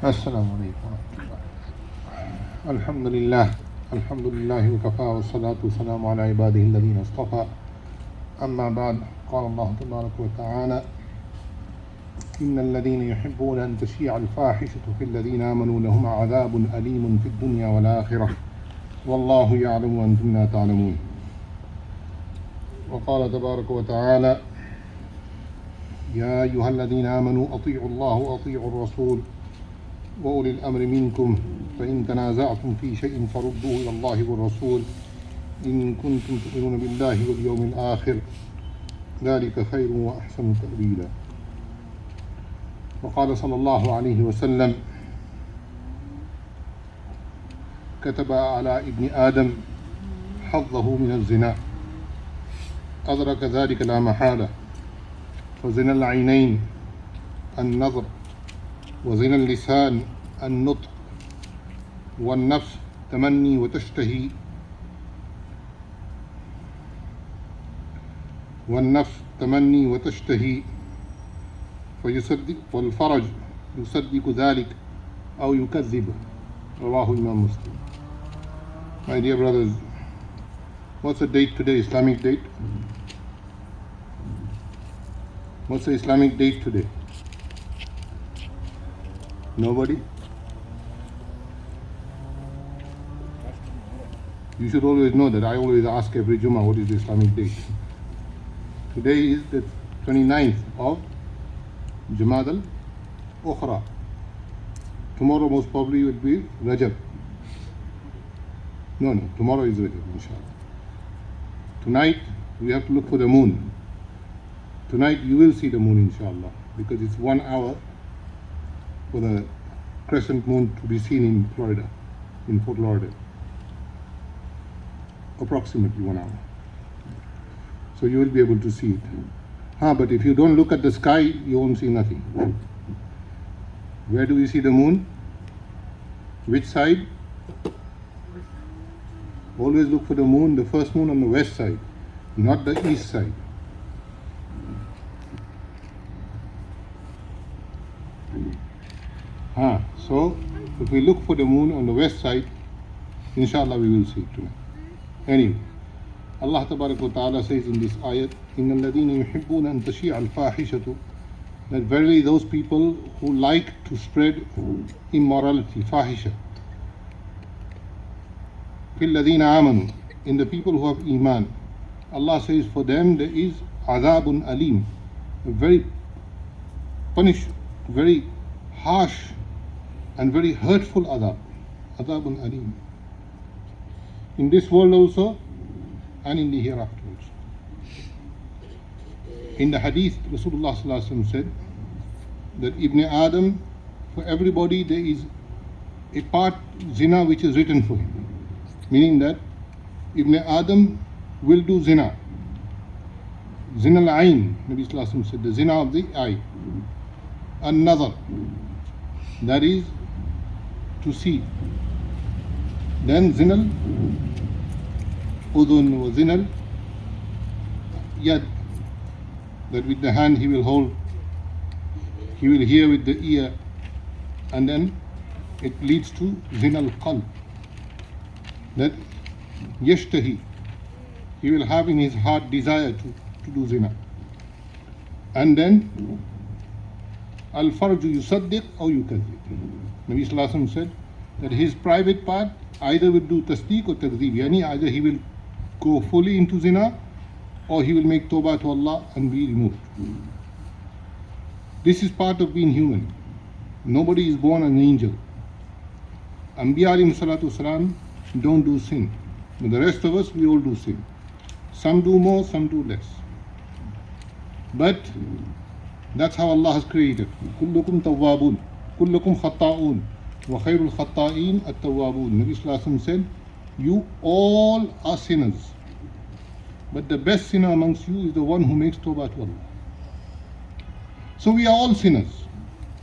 السلام عليكم ورحمة الله. الحمد لله وكفى والصلاة والسلام على عباده الذين اصطفى. أما بعد، قال الله تبارك وتعالى: إن الذين يحبون أن تشيع الفاحشة في الذين آمنوا لهم عذاب أليم في الدنيا والآخرة والله يعلم وأنتم لا تعلمون. وقال تبارك وتعالى: يا أيها الذين آمنوا أطيعوا الله وأطيعوا الرسول وأولي الأمر منكم فإن تنازعتم في شيء فردوه إلى الله والرسول إن كنتم تؤمنون بالله واليوم الآخر ذلك خير وأحسن تأويلا. وقال صلى الله عليه وسلم: كتب على ابن آدم حظه من الزنا أدرك ذلك لا محالة، فزنا العينين النظر، وزنا اللسان النطق، والنفس تمني وتشتهي فيصدق، والفرج يصدق ذلك أو يكذب. رواه Imam Muslim. My dear brothers, what's the date today? Islamic date? What's the Islamic date today? Nobody? You should always know that I always ask every Jummah what is the Islamic date. Today is the 29th of Jumad al-Ukhra. Tomorrow most probably will be Rajab. No, tomorrow is Rajab, inshallah. Tonight we have to look for the moon. Tonight you will see the moon, inshallah, because it's 1 hour for the crescent moon to be seen in Florida, in Fort Lauderdale. Approximately 1 hour. So you will be able to see it. But if you don't look at the sky, you won't see nothing. Where do we see the moon? Which side? Always look for the moon, the first moon on the west side, not the east side. So if we look for the moon on the west side, inshallah we will see it tonight. Anyway, Allah Tabarak wa Ta'ala says in this ayat, إِنَّ الَّذِينَ يُحِبُّونَ أَن تَشِيعَ الْفَاحِشَةُ, that verily those people who like to spread immorality, fahisha, فِي الَّذِينَ آمَنُوا, in the people who have iman, Allah says for them there is azabun alim, a very very harsh and very hurtful azabun alim, in this world also and in the hereafter also. In the hadith, Rasulullah sallallahu alaihi wasallam said that Ibn Adam, for everybody there is a part zina which is written for him, meaning that Ibn Adam will do zina. Zina al-ayn, Nabi sallallahu alaihi wasallam said, the zina of the eye. An-nazar, that is to see. Then zina udhun wa zina yad, that with the hand he will hold, he will hear with the ear, and then it leads to zina al-qalb, that yashtahi, he will have in his heart desire to do zina. And then al-farju yusaddiq aw yukadhib. Nabi sallallahu alaihi wasallam said that his private part either will do tasdeeq or takdhib, yani either he will go fully into zina or he will make tawbah to Allah and be removed. This is part of being human. Nobody is born an angel. Anbiya alayhi salatu wasalam don't do sin, but the rest of us, we all do sin. Some do more, some do less. But that's how Allah has created. Kullukum tawwabun, kullukum khatta'un, wa khairul khatta'in at-tawwabun. Nabi sallallahu alaihi wasallam said, you all are sinners, but the best sinner amongst you is the one who makes tawbah to Allah. So we are all sinners.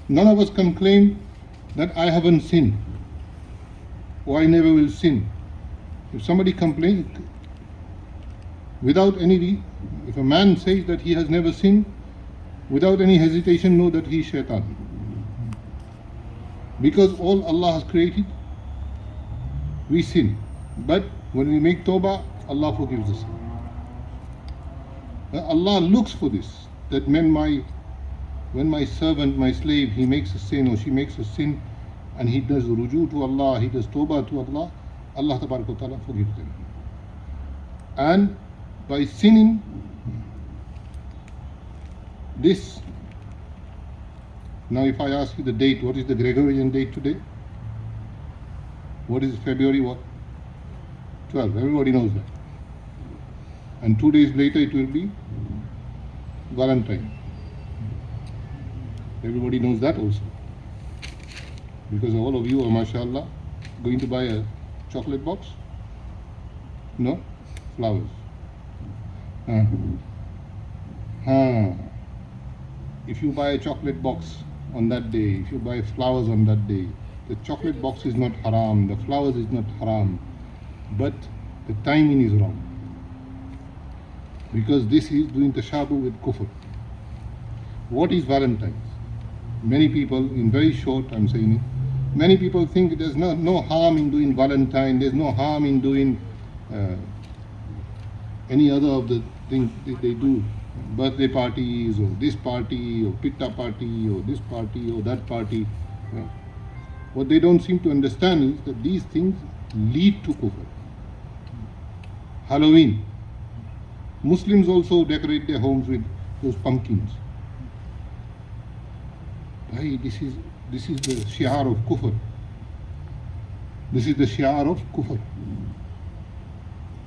None of us can claim that I haven't sinned or I never will sin. If somebody complains, if a man says that he has never sinned, without any hesitation know that he is shaitan. Because all Allah has created, we sin. But when we make tawbah, Allah forgives us. Allah looks for this, that when my servant, my slave, he makes a sin or she makes a sin, and he does ruju to Allah, he does tawbah to Allah, Allah Ta'ala forgives them. And by sinning, this, now if I ask you the date, what is the Gregorian date today? What is February what? 12, everybody knows that. And 2 days later it will be Valentine. Everybody knows that also. Because all of you are, mashallah, going to buy a chocolate box? No? Flowers. If you buy a chocolate box on that day, if you buy flowers on that day, the chocolate box is not haram, the flowers is not haram, but the timing is wrong. Because this is doing tashabuh with kufr. What is Valentine's? Many people, in very short, I'm saying it, many people think there's no harm in doing Valentine, there's no harm in doing any other of the things that they do, birthday parties or this party or pitta party or this party or that party. What they don't seem to understand is that these things lead to kufr. Halloween. Muslims also decorate their homes with those pumpkins. This is the shi'ar of kufr. This is the shi'ar of kufr.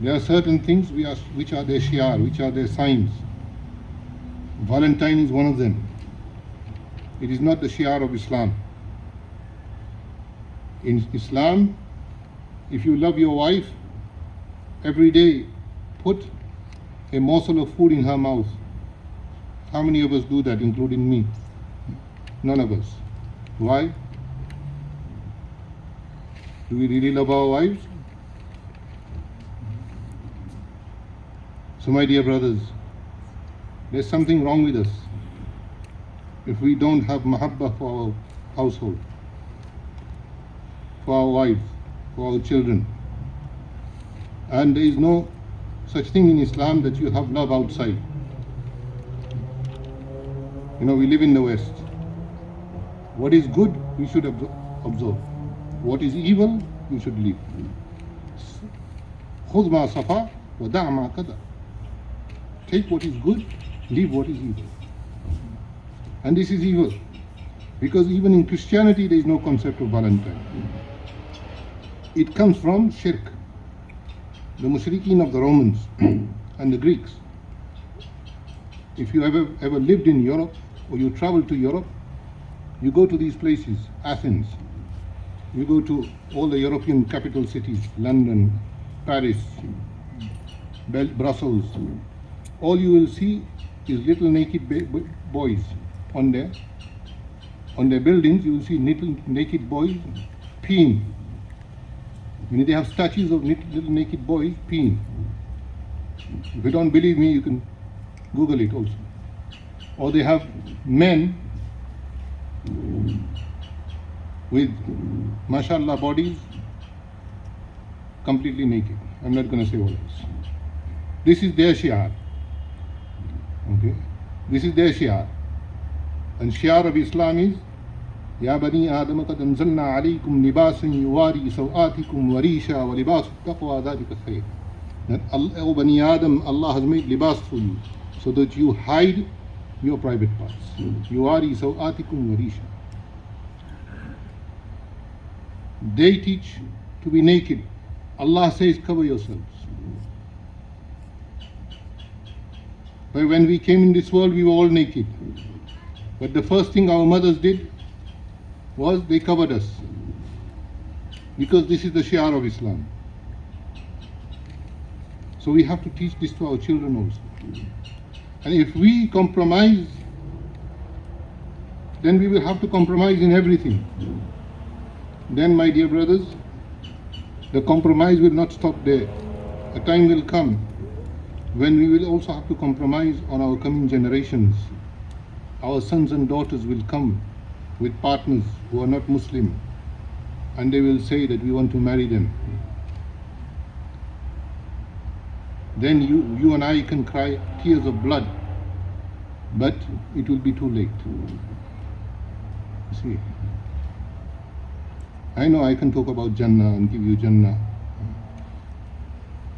There are certain things which are their shi'ar, which are their signs. Valentine is one of them. It is not the shi'ar of Islam. In Islam, if you love your wife, every day put a morsel of food in her mouth. How many of us do that, including me? None of us. Why? Do we really love our wives? So my dear brothers, there's something wrong with us if we don't have mahabbah for our household, for our wives, for our children. And there is no such thing in Islam that you have love outside. We live in the West. What is good, we should observe. What is evil, we should leave. خُذْ مَا صَفَى وَدَعْ مَا قَدَى. Take what is good, leave what is evil. And this is evil. Because even in Christianity there is no concept of Valentine. It comes from shirk. The mushrikeen of the Romans and the Greeks. If you ever lived in Europe or you travel to Europe, you go to these places, Athens, you go to all the European capital cities, London, Paris, Brussels, all you will see is little naked boys on their buildings. You will see little naked boys peeing. They have statues of little naked boys peeing. If you don't believe me, you can Google it also. Or they have men with mashallah bodies completely naked. I'm not going to say what else. This is their shi'ar. Okay? This is their shi'ar. And shi'ar of Islam is يا بني آدم قد أنزلنا عليكم لباسا يواري سوآتكم وريشا ولباس التقوى ذلك خير. That O Bani Adam, Allah has made libas for you so that you hide your private parts. Yuwari sawatikum warisha. They teach to be naked. Allah says cover yourselves. But when we came in this world, we were all naked. But the first thing our mothers did was they covered us. Because this is the shi'ar of Islam. So we have to teach this to our children also. And if we compromise, then we will have to compromise in everything. Then, my dear brothers, the compromise will not stop there. A time will come when we will also have to compromise on our coming generations. Our sons and daughters will come with partners who are not Muslim, and they will say that we want to marry them. Then you and I can cry tears of blood, but it will be too late. See, I know I can talk about Jannah and give you Jannah,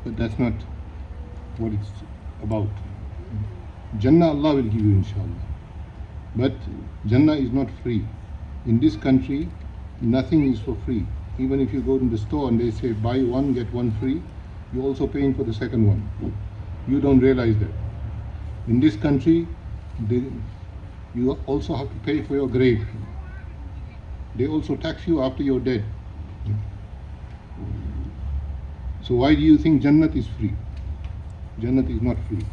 but that's not what it's about. Jannah Allah will give you, inshallah. But Jannah is not free. In this country, nothing is for free. Even if you go to the store and they say buy one, get one free, you're also paying for the second one. You don't realize that. In this country, you also have to pay for your grave. They also tax you after you're dead. So why do you think Jannat is free? Jannat is not free.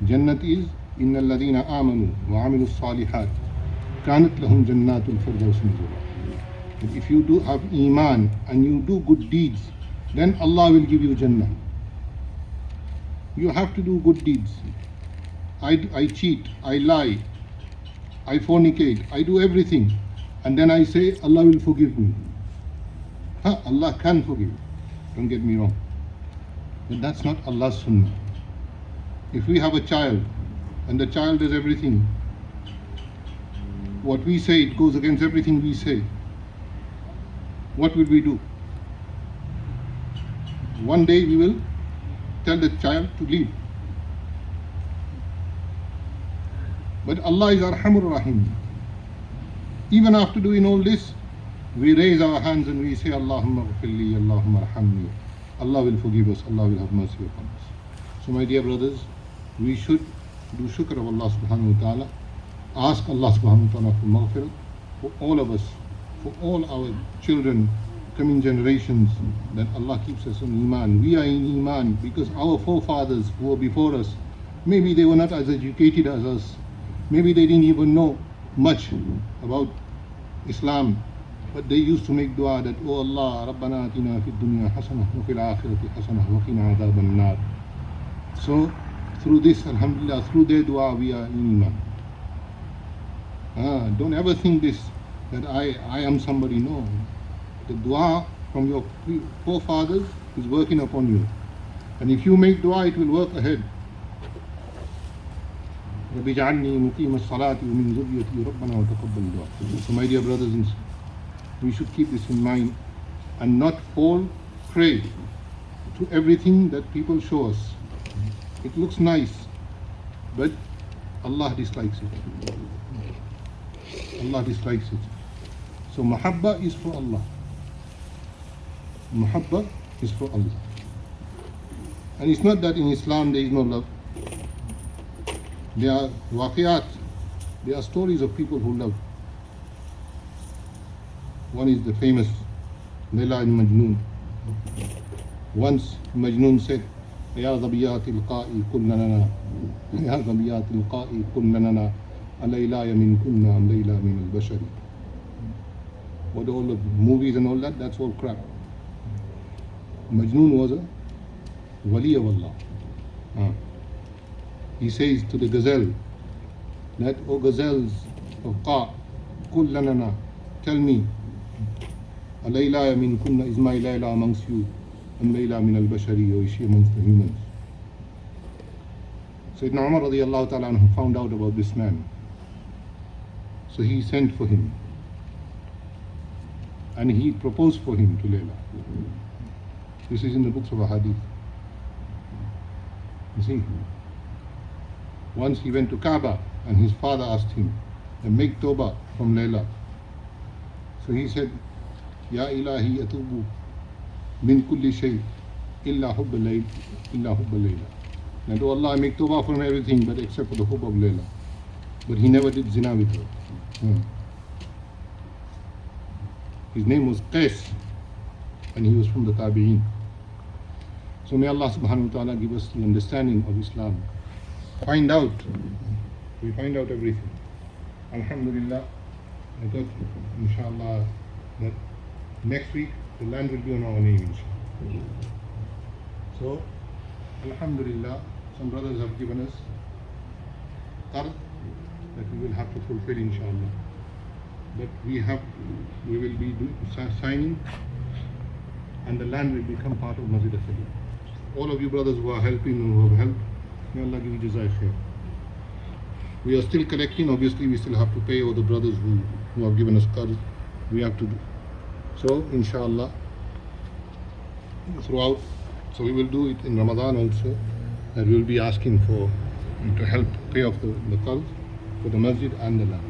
Jannat is إِنَّ الَّذِينَ آمَنُوا وَعَمِلُوا الصَّالِحَاتِ كَانَتْ لَهُمْ جَنَّاتُ الْفِرْدَوْسِ نُزُلًا. If you do have Iman and you do good deeds, then Allah will give you Jannah. You have to do good deeds. I cheat, I lie, I fornicate, I do everything, and then I say Allah will forgive me. Allah can forgive, don't get me wrong, but that's not Allah's sunnah. If we have a child and the child does everything, what we say, it goes against everything we say, what will we do? One day we will tell the child to leave. But Allah is Arhamur Rahim. Even after doing all this, we raise our hands and we say, Allahumma ghfirli, Allahumma arhamni. Allah will forgive us, Allah will have mercy upon us. So my dear brothers, we should do shukr of Allah subhanahu wa ta'ala. Ask Allah subhanahu wa ta'ala for maghfirah for all of us, for all our children, coming generations, that Allah keeps us in Iman. We are in Iman because our forefathers who were before us, maybe they were not as educated as us, maybe they didn't even know much about Islam, but they used to make dua that, Oh Allah, Rabbana atina fid dunya hasanah wa fil akhirati hasanah wa qina adhaban nar. So through this, alhamdulillah, through their dua we are in Iman. Don't ever think this, that I am somebody. No. The dua from your forefathers is working upon you. And if you make dua, it will work ahead. رَبِّ اجْعَلْنِي مُقِيمَ الصَّلَاةِ وَمِنْ ذُرِّيَّتِي رَبَّنَا وَتَقَبَّلْ دُعَاء. So my dear brothers and sisters, we should keep this in mind and not fall prey to everything that people show us. It looks nice, but Allah dislikes it. Allah dislikes it. So mahabba is for Allah. Mahabba is for Allah. And it's not that in Islam there is no love. There are waqiyat, there are stories of people who love. One is the famous Layla and Majnun. Once Majnun said, Ya dhabiyat al-qa'i kulna lana, Ya dhabiyat al-qa'i kulna lana, Alaylaya min kunna am layla min al-bashari. What all the movies and all that, that's all crap. Majnun was a wali of Allah. He says to the gazelle that, O gazelles of Qa, Kul lanana, tell me, Alaylaya min kunna, is my Layla amongst you, Am Layla min al-bashari, or is she amongst the humans? Sayyidina Umar radiallahu ta'ala anhu found out about this man. So he sent for him. And he proposed for him to Layla. This is in the books of Ahadith. You see, once he went to Kaaba and his father asked him, make tawbah from Layla. So he said, Ya ilahi atubu min kulli shay illa hubba layl, illa hubba layla. And oh Allah, I make tawbah from everything but except for the hub of Layla. But he never did zina with her. His name was Qais and he was from the Tabi'een. So may Allah subhanahu wa ta'ala give us the understanding of Islam. Find out. We find out everything. Alhamdulillah. I thought, inshallah, that next week the land will be on our name, inshallah. So, alhamdulillah, some brothers have given us qard that we will have to fulfill, inshallah. But we will be signing, and the land will become part of Masjid Khalil. All of you brothers who are helping and who have helped, may Allah give you jazai khair. We are still collecting. Obviously, we still have to pay all the brothers who have given us cards. We have to do. So, inshallah, throughout. So we will do it in Ramadan also, and we will be asking for to help pay off the cards for the masjid and the land.